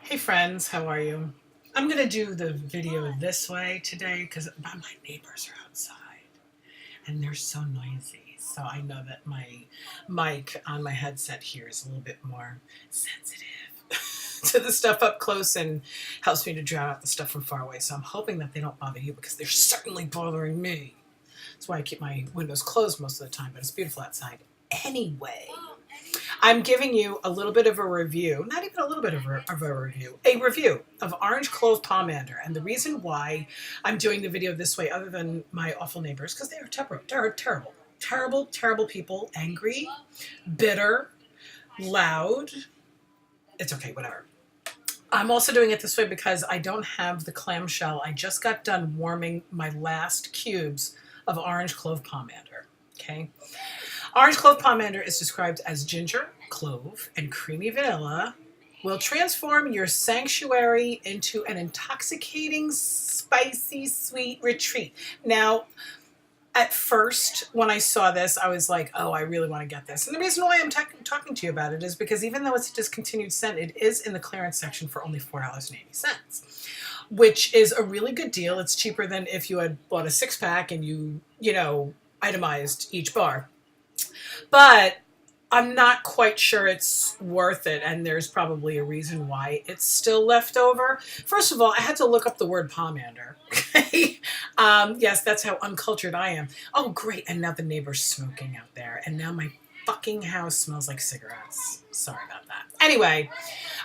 Hey friends, how are you? I'm gonna do the video this way today because my neighbors are outside and they're so noisy. So I know that my mic on my headset here is a little bit more sensitive to the stuff up close and helps me to drown out the stuff from far away. So I'm hoping that they don't bother you because they're certainly bothering me. That's why I keep my windows closed most of the time, but it's beautiful outside. Anyway, I'm giving you a little bit of a review, not even a little bit of a review of Orange Clove Pomander. And the reason why I'm doing the video this way, other than my awful neighbors, because they are terrible, terrible, terrible people, angry, bitter, loud. It's okay, whatever. I'm also doing it this way because I don't have the clamshell. I just got done warming my last cubes of Orange Clove Pomander. Okay. Orange Clove Pomander is described as ginger, clove, and creamy vanilla. Will transform your sanctuary into an intoxicating, spicy, sweet retreat. Now, at first, when I saw this, I was like, oh, I really want to get this. And the reason why I'm talking to you about it is because even though it's a discontinued scent, it is in the clearance section for only $4.80, which is a really good deal. It's cheaper than if you had bought a six-pack and you itemized each bar. But I'm not quite sure it's worth it, and there's probably a reason why it's still left over. First of all, I had to look up the word pomander. Okay? Yes, that's how uncultured I am. Oh, great, and now the neighbor's smoking out there, and now my fucking house smells like cigarettes. Sorry about that. Anyway,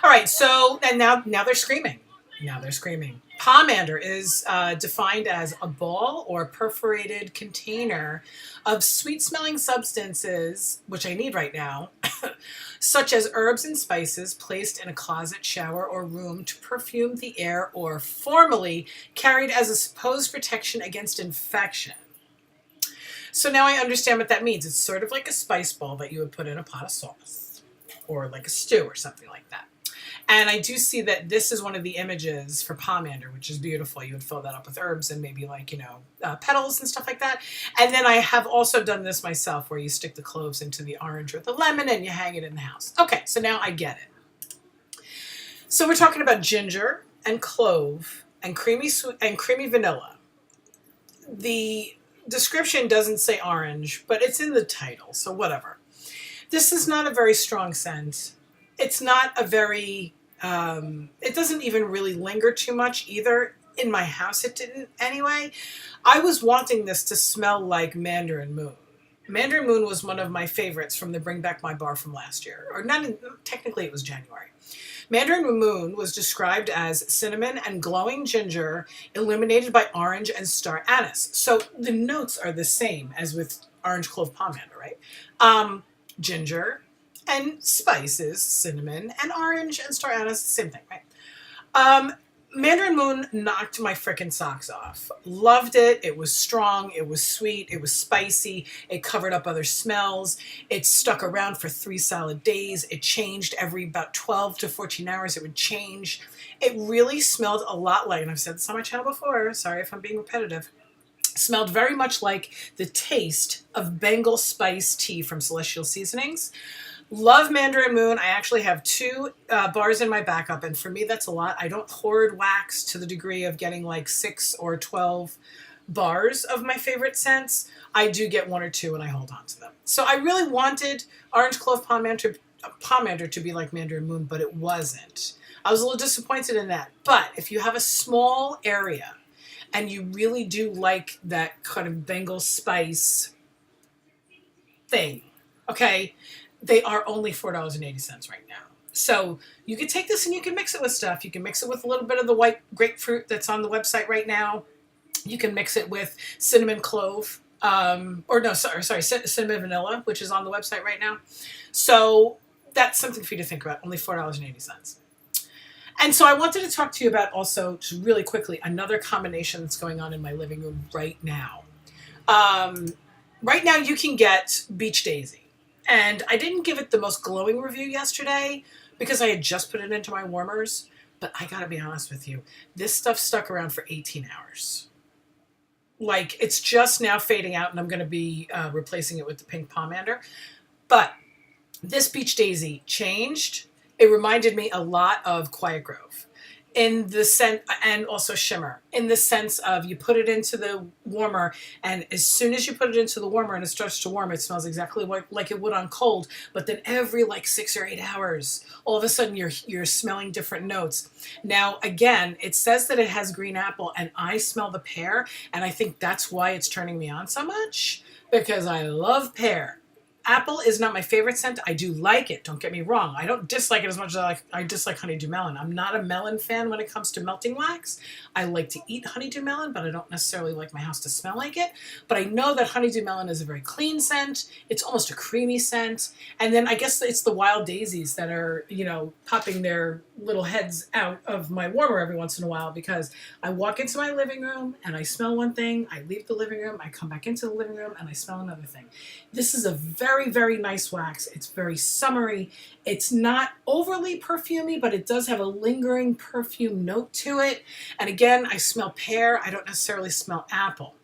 all right, so, and now they're screaming. Now they're screaming. Pomander is defined as a ball or perforated container of sweet-smelling substances, which I need right now, such as herbs and spices placed in a closet, shower, or room to perfume the air or formally carried as a supposed protection against infection. So now I understand what that means. It's sort of like a spice ball that you would put in a pot of sauce or like a stew or something like that. And I do see that this is one of the images for pomander, which is beautiful. You would fill that up with herbs and maybe like, petals and stuff like that. And then I have also done this myself where you stick the cloves into the orange or the lemon and you hang it in the house. Okay, so now I get it. So we're talking about ginger and clove and creamy vanilla. The description doesn't say orange, but it's in the title, so whatever. This is not a very strong scent. It's not a very... it doesn't even really linger too much either. In my house, it didn't anyway. I was wanting this to smell like Mandarin Moon. Mandarin Moon was one of my favorites from the Bring Back My Bar from last year. Or not, technically it was January. Mandarin Moon was described as cinnamon and glowing ginger illuminated by orange and star anise. So the notes are the same as with Orange Clove Pomander, right? Ginger and spices, cinnamon and orange and star anise, same thing, right? Mandarin Moon knocked my frickin' socks off. Loved it. It was strong. It was sweet. It was spicy. It covered up other smells. It stuck around for 3 solid days. It changed every about 12 to 14 hours. It would change. It really smelled a lot like, and I've said this on my channel before, sorry if I'm being repetitive, smelled very much like the taste of Bengal spice tea from Celestial Seasonings. Love Mandarin Moon. I actually have 2 bars in my backup, and for me that's a lot. I don't hoard wax to the degree of getting like 6 or 12 bars of my favorite scents. I do get 1 or 2 and I hold on to them. So I really wanted Orange Clove Pomander to be like Mandarin Moon, but it wasn't. I was a little disappointed in that. But if you have a small area and you really do like that kind of Bengal spice thing, okay, they are only $4.80 right now. So you can take this and you can mix it with stuff. You can mix it with a little bit of the white grapefruit that's on the website right now. You can mix it with cinnamon clove, cinnamon vanilla, which is on the website right now. So that's something for you to think about, only $4.80. And so I wanted to talk to you about also, just really quickly, another combination that's going on in my living room right now. Right now you can get Beach Daisy. And I didn't give it the most glowing review yesterday because I had just put it into my warmers. But I gotta be honest with you, this stuff stuck around for 18 hours. Like, it's just now fading out, and I'm gonna be replacing it with the pink pomander. But this Beach Daisy changed It reminded me a lot of Quiet Grove in the sense, and also Shimmer, in the sense of you put it into the warmer, and as soon as you put it into the warmer and it starts to warm, it smells exactly like it would on cold. But then every like 6 or 8 hours, all of a sudden you're smelling different notes. Now again, it says that it has green apple, and I smell the pear, and I think that's why it's turning me on so much, because I love pear. Apple is not my favorite scent. I do like it. Don't get me wrong. I don't dislike it as much as I dislike honeydew melon. I'm not a melon fan when it comes to melting wax. I like to eat honeydew melon, but I don't necessarily like my house to smell like it. But I know that honeydew melon is a very clean scent. It's almost a creamy scent. And then I guess it's the wild daisies that are, you know, popping their little heads out of my warmer every once in a while, because I walk into my living room and I smell one thing. I leave the living room. I come back into the living room and I smell another thing. This is a very, very nice wax. It's very summery. It's not overly perfumey, but it does have a lingering perfume note to it. And again, I smell pear. I don't necessarily smell apple.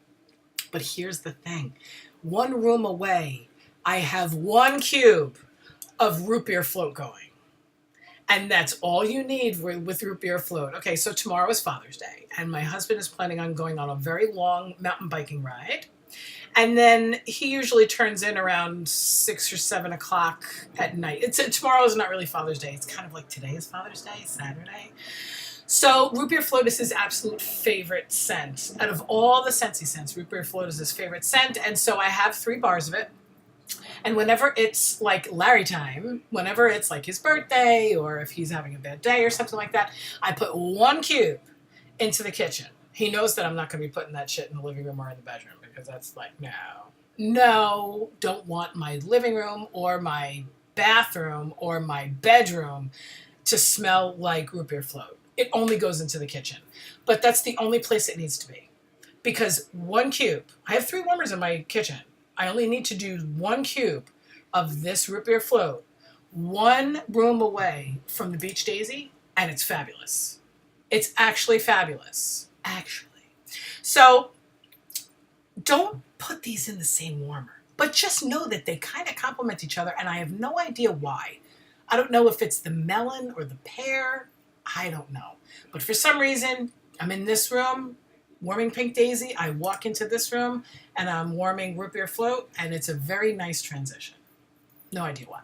But here's the thing. One room away, I have 1 cube of root beer float going. And that's all you need with root beer float. Okay, so tomorrow is Father's Day, and my husband is planning on going on a very long mountain biking ride. And then he usually turns in around 6 or 7 o'clock at night. Tomorrow is not really Father's Day. It's kind of like today is Father's Day, Saturday. So root beer float is his absolute favorite scent. Out of all the Scentsy scents, root beer float is his favorite scent. And so I have 3 bars of it. And whenever it's like Larry time, whenever it's like his birthday, or if he's having a bad day or something like that, I put 1 cube into the kitchen. He knows that I'm not going to be putting that shit in the living room or in the bedroom, because that's like, no, don't want my living room or my bathroom or my bedroom to smell like root beer float. It only goes into the kitchen. But that's the only place it needs to be. Because 1 cube, I have 3 warmers in my kitchen. I only need to do 1 cube of this root beer float, 1 room away from the beach daisy, and it's fabulous. It's actually fabulous. Actually. So don't put these in the same warmer, but just know that they kind of complement each other, and I have no idea why. I don't know if it's the melon or the pear. I don't know. But for some reason, I'm in this room warming pink daisy. I walk into this room and I'm warming root beer float, and it's a very nice transition. No idea why.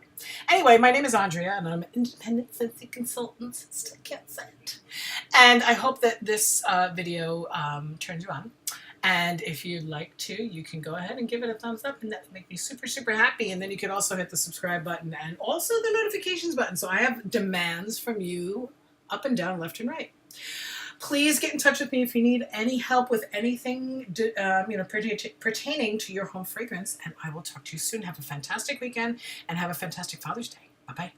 Anyway, my name is Andrea, and I'm an independent Scentsy consultant. Still can't say it. And I hope that this video turns you on. And if you'd like to, you can go ahead and give it a thumbs up, and that would make me super, super happy. And then you can also hit the subscribe button and also the notifications button. So I have demands from you up and down, left and right. Please get in touch with me if you need any help with anything pertaining to your home fragrance, and I will talk to you soon. Have a fantastic weekend, and have a fantastic Father's Day. Bye-bye.